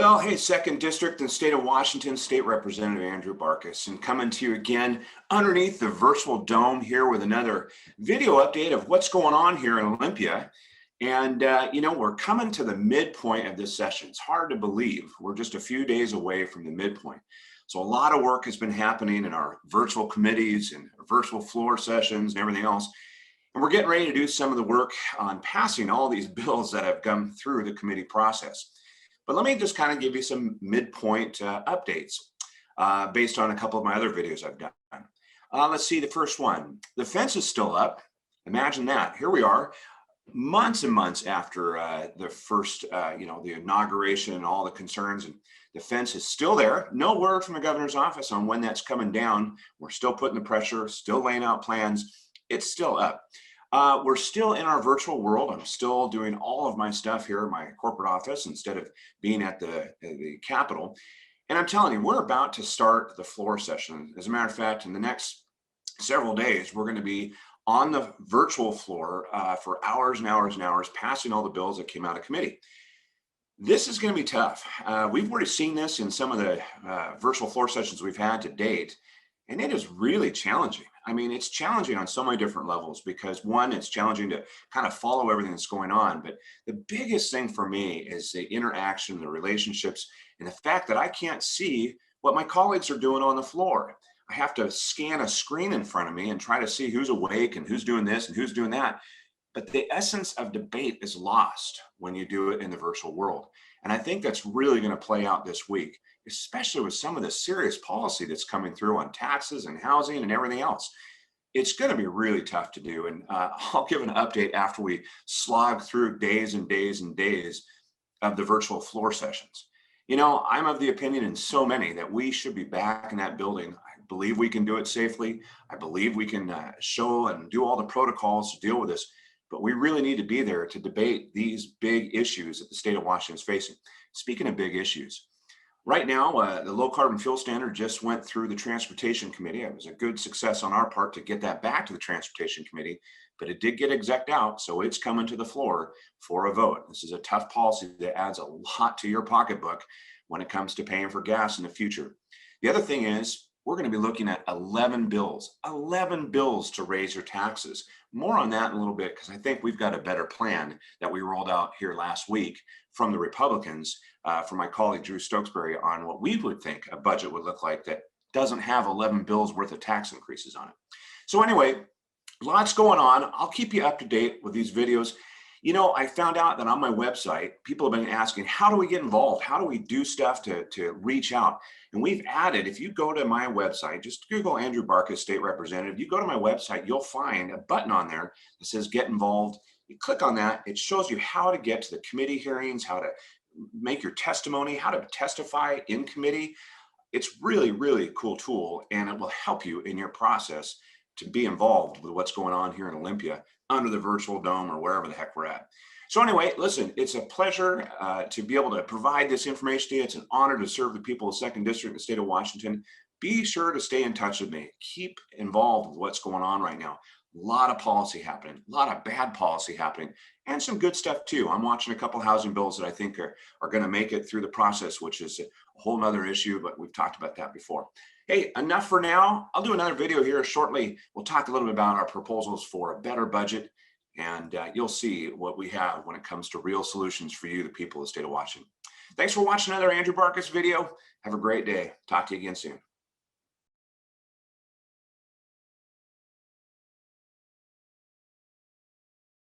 Well, hey, Second District in the state of Washington, State Representative Andrew Barkis, and coming to you again underneath the virtual dome here with another video update of what's going on here in Olympia. And, we're coming to the midpoint of this session. It's hard to believe. We're just a few days away from the midpoint. So a lot of work has been happening in our virtual committees and virtual floor sessions and everything else. And we're getting ready to do some of the work on passing all these bills that have come through the committee process. But let me just kind of give you some midpoint updates based on a couple of my other videos I've done. Let's see the first one. The fence is still up. Imagine that. Here we are, months and months after the first, the inauguration and all the concerns, and the fence is still there. No word from the governor's office on when that's coming down. We're still putting the pressure, still laying out plans. It's still up. We're still in our virtual world. I'm still doing all of my stuff here in my corporate office instead of being at the Capitol. And I'm telling you, we're about to start the floor session. As a matter of fact, in the next several days, we're going to be on the virtual floor for hours and hours and hours, passing all the bills that came out of committee. This is going to be tough. We've already seen this in some of the virtual floor sessions we've had to date, and it is really challenging. I mean, it's challenging on so many different levels because one, it's challenging to kind of follow everything that's going on. But the biggest thing for me is the interaction, the relationships, and the fact that I can't see what my colleagues are doing on the floor. I have to scan a screen in front of me and try to see who's awake and who's doing this and who's doing that. But the essence of debate is lost when you do it in the virtual world. And I think that's really going to play out this week, especially with some of the serious policy that's coming through on taxes and housing and everything else. It's going to be really tough to do. And I'll give an update after we slog through days and days and days of the virtual floor sessions. You know, I'm of the opinion, and so many, that we should be back in that building. I believe we can do it safely. I believe we can show and do all the protocols to deal with this. But we really need to be there to debate these big issues that the state of Washington is facing. Speaking of big issues, right now, the low carbon fuel standard just went through the Transportation Committee. It was a good success on our part to get that back to the Transportation Committee, but it did get execed out, so it's coming to the floor for a vote. This is a tough policy that adds a lot to your pocketbook when it comes to paying for gas in the future. The other thing is, we're going to be looking at 11 bills to raise your taxes. More on that in a little bit, because I think we've got a better plan that we rolled out here last week from the Republicans, from my colleague Drew Stokesbury, on what we would think a budget would look like that doesn't have 11 bills worth of tax increases on it. So anyway, lots going on. I'll keep you up to date with these videos. You know, I found out that on my website, people have been asking, how do we get involved? How do we do stuff to reach out? And we've added, if you go to my website, just Google Andrew Barkis, State Representative, you go to my website, you'll find a button on there that says get involved. You click on that, it shows you how to get to the committee hearings, how to make your testimony, how to testify in committee. It's really, really cool tool, and it will help you in your process to be involved with what's going on here in Olympia under the virtual dome or wherever the heck we're at. So anyway, listen, it's a pleasure to be able to provide this information to you. It's an honor to serve the people of the 2nd District in the state of Washington. Be sure to stay in touch with me. Keep involved with what's going on right now. A lot of policy happening, a lot of bad policy happening, and some good stuff too. I'm watching a couple housing bills that I think are going to make it through the process, which is a whole nother issue, but we've talked about that before. Hey, enough for now. I'll do another video here shortly. We'll talk a little bit about our proposals for a better budget, and you'll see what we have when it comes to real solutions for you, the people of the state of Washington. Thanks for watching another Andrew Barkis video. Have a great day. Talk to you again soon.